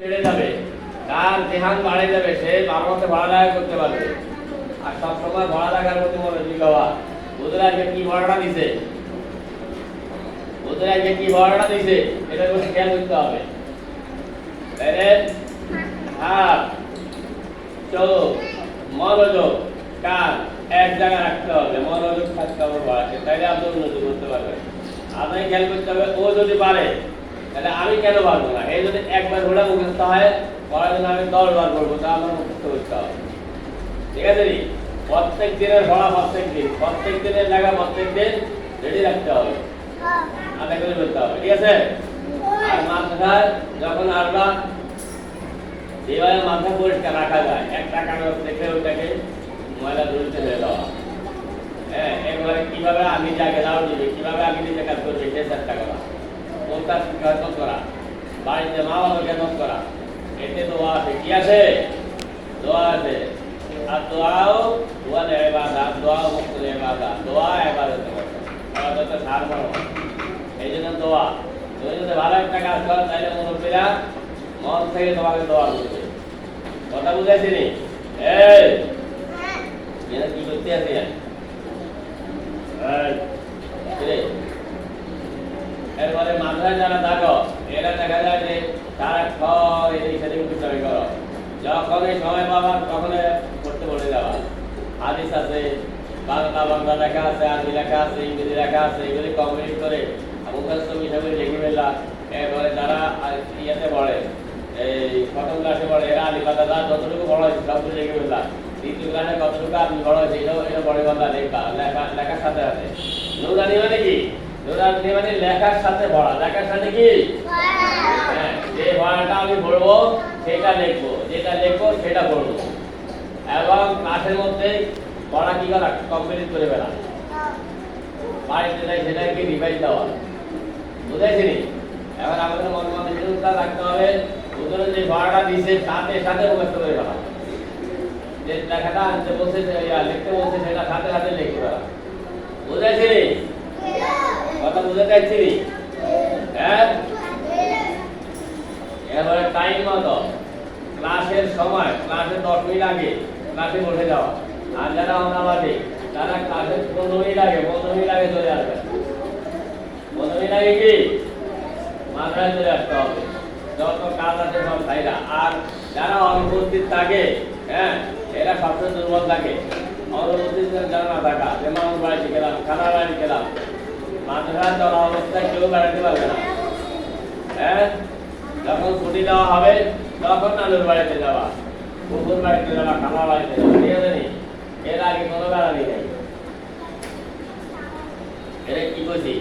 বেড়ে যাবে, তার ধ্যান বাড়ে যাবে, সে ভালোমতো পড়ালেখা করতে পারবে। আর সবসময় পড়ালেখার প্রতি মনোযোগী হওয়া। বুঝলে আজকে কি পড়াটা দিছে, বুঝলে আজকে কি পড়াটা দিছে, এটা করে খেয়াল করতে হবে। তাইলে হাত, চোখ, মনোযোগ, কান এক জায়গায় রাখতে হবে, মনোযোগ থাকতে হবে পড়াতে, তাইলে আপনি উন্নতি করতে পারবেন। আপনাকে খেয়াল করতে হবে, ও যদি পারে তাহলে আমি কেন পারবো না। এই যদি একবার ঘোড়া মুখস্থ হয়, পড়ার জন্য আমি 10 বার করবো, তা আমার মুখস্থ করতে হবে। ঠিক আছে নি? প্রত্যেক দিনের পড়া প্রত্যেক দিনের লেখা প্রত্যেক দিন রেডি রাখতে হবে, আদায় করে ফেলতে হবে। ঠিক আছে? আর মাথায় যখন আসবা, যেভাবে মাথা পরিষ্কার রাখা যায়, একটা কাগজ দেখে ওটাকে ময়লা ধরতে হয়ে দেওয়া। হ্যাঁ, একবারে কিভাবে আমি যাকে দাও দিবে, কিভাবে আমি নিজে কাজ করবে, সে চেষ্টা করা, কোনটা যত্ন করা, বাড়িতে মা বাবাকে যত্ন করা। এতে দোয়া আছে, কি আছে? দোয়া আছে। আর দোয়াও দোয়ালে ইবাদত, দোয়া মুক্তলে ইবাদত, দোয়া ইবাদত করতে, ইবাদতের সার বড়। এই জন্য দোয়া, তুমি যদি ভালো একটা কাজ করো তাহলে মুরব্বীরা মন থেকে তোমাকে দোয়া করবে। কথা বুঝাইছি নি? এই এটা কি করতে আছে? এরপরে মাথায় যারা থাকো, এরা দেখা যায় যে তারা এদিক সেদিক বিচার করো, যখনই সময় পাবা তখন পড়তে বলে যাওয়া। হাদিস আছে, বাংলা লেখা আছে, আরবি লেখা আছে, ইংরেজি লেখা আছে, এগুলি কমপ্লিট করে মুখস্থ হিসাবে লিখে ফেললা। এরপরে যারা ইয়েতে পড়ে, এই প্রথম ক্লাসে পড়ে, এরা আলি পাতা যা যতটুকু বড় হয়েছে সবগুলো লিখে ফেললা। দ্বিতীয় ক্লাসে কতটুকু আপনি বড় হয়েছে এটা বড় কথা লেখার সাথে সাথে। নুরানি মানে কি? নুরানি মানে লেখার সাথে পড়া, লেখার সাথে কি? হ্যাঁ, যে পড়াটা আমি পড়বো সেটা লিখবো, যেটা লিখবো সেটা পড়বো। এবং ক্লাসের মধ্যে পড়া কি করা, কমপ্লিট করে ফেলা, বাড়িতে যাই সেটাকে রিভাইজ দেওয়া। বুঝাইছি নি? এবার আমাদের মন মধ্যে জিনিসটা রাখতে হবে, ওদের যে পড়াটা দিয়েছে সাথে সাথে মুখস্থ করে ফেলা। যে লেখাটা আনতে বলছে, লিখতে বলছে, সেটা সাথে সাথে লিখতে ফেলা। বুঝাইছি নি? কথা বুঝতে চাইছি? হ্যাঁ, এবারে টাইম মতো ক্লাসের সময়, ক্লাসের 10 মিনিট আগে ক্লাসে বসে যাওয়া। আর যারা অনাবাদী তারা ক্লাসের 15 মিনিট আগে চলে আসবে। 15 মিনিট আগে কি মাথায় চলে আসতে হবে, যত কাজ আছে সব সাইডা। আর যারা অনুপস্থিত থাকে, হ্যাঁ, এরা সবচেয়ে দুর্বল থাকে। অনুপস্থিত যারা না থাকা, যেমন বাড়িতে গেলাম, খানা বাড়ি গেলাম, মাথা চলা অবস্থায় কেউ বেড়াতে পারবে না। হ্যাঁ, যখন ছুটি দেওয়া হবে তখন নানুর বাড়িতে যাওয়া, কুকুর বাড়িতে যাওয়া, খালা বাড়িতে যাওয়া। ঠিক আছে নি? এর আগে কোনো বেড়ানি নেই। এটা কি বলছি?